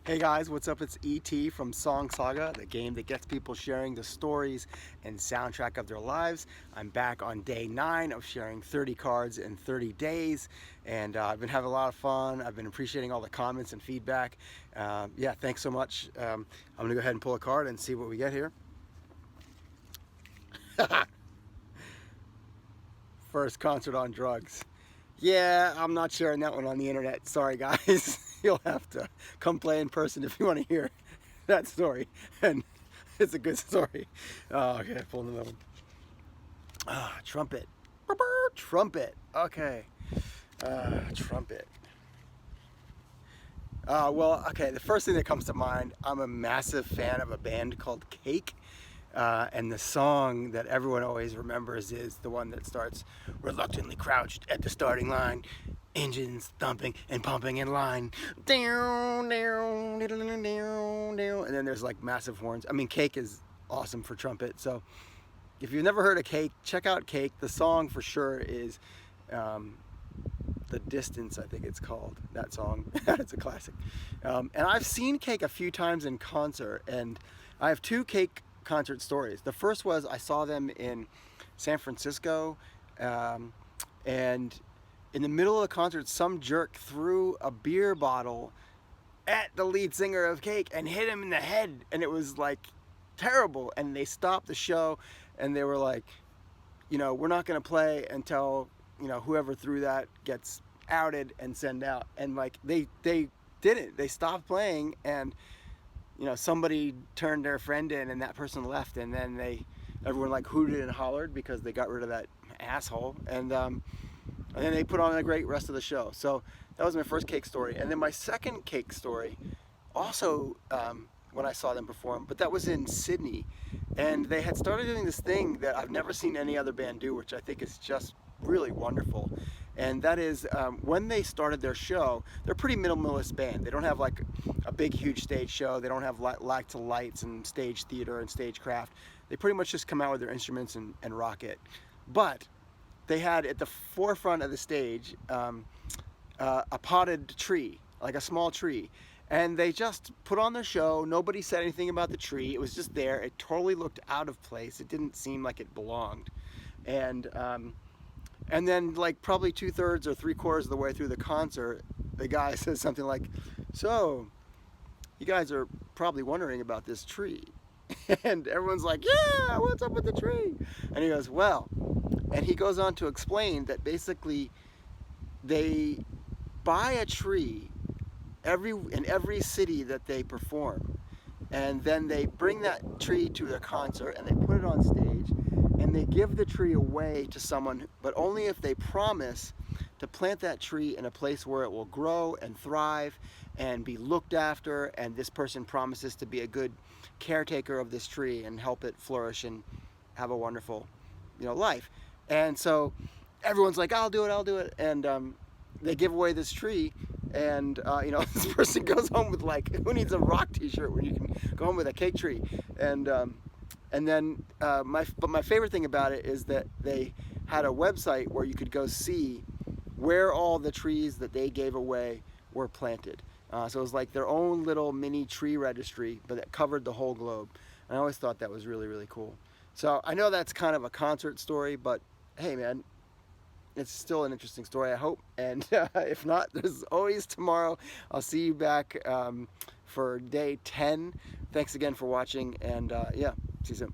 Hey guys, what's up? It's ET from Saga, the game that gets people sharing the stories and soundtrack of their lives. I'm back on day 9 of sharing 30 cards in 30 days, and I've been having a lot of fun. I've been appreciating all the comments and feedback. Yeah, thanks so much. I'm going to go ahead and pull a card and see what we get here. First concert on drugs. Yeah, I'm not sharing that one on the internet. Sorry, guys. You'll have to come play in person if you want to hear that story. And it's a good story. Oh, okay, pull another one. Trumpet. Trumpet. Okay. Trumpet. Well, okay, the first thing that comes to mind, I'm a massive fan of a band called Cake. And the song that everyone always remembers is the one that starts, reluctantly crouched at the starting line, engines thumping and pumping in line, down, down, down, down, down. And then there's like massive horns. I mean, Cake is awesome for trumpet. So if you've never heard of Cake, check out Cake. The song for sure is The Distance, I think it's called, that song. It's a classic. And I've seen Cake a few times in concert, and I have two Cake concert stories. The first was I saw them in San Francisco, and in the middle of the concert, some jerk threw a beer bottle at the lead singer of Cake and hit him in the head, and it was like terrible. And they stopped the show, and they were like, you know, we're not going to play until, you know, whoever threw that gets outed and sent out. And like they didn't. They stopped playing, and you know, somebody turned their friend in, and that person left, and then everyone like hooted and hollered because they got rid of that asshole, and then they put on a great rest of the show. So that was my first Cake story. And then my second Cake story, also when I saw them perform, but that was in Sydney, and they had started doing this thing that I've never seen any other band do, which I think is just really wonderful. And that is when they started their show, they're a pretty minimalist band. They don't have like a big huge stage show. They don't have lots of lights and stage theater and stagecraft. They pretty much just come out with their instruments and rock it. But they had at the forefront of the stage a potted tree, like a small tree. And they just put on their show. Nobody said anything about the tree. It was just there. It totally looked out of place. It didn't seem like it belonged. And then like probably 2/3 or 3/4 of the way through the concert, the guy says something like, so you guys are probably wondering about this tree. And everyone's like, yeah, what's up with the tree? And he goes, well, and he goes on to explain that basically they buy a tree in every city that they perform. And then they bring that tree to their concert and they put it on stage, and they give the tree away to someone, but only if they promise to plant that tree in a place where it will grow and thrive and be looked after, and this person promises to be a good caretaker of this tree and help it flourish and have a wonderful, you know, life. And so everyone's like, I'll do it, and they give away this tree, and you know, this person goes home with like, who needs a rock t-shirt when you can go home with a cake tree? And then my favorite thing about it is that they had a website where you could go see where all the trees that they gave away were planted. So it was like their own little mini tree registry, but that covered the whole globe. And I always thought that was really, really cool. So I know that's kind of a concert story, but hey man, it's still an interesting story, I hope. And if not, there's always tomorrow. I'll see you back for day 10. Thanks again for watching, and yeah, see you soon.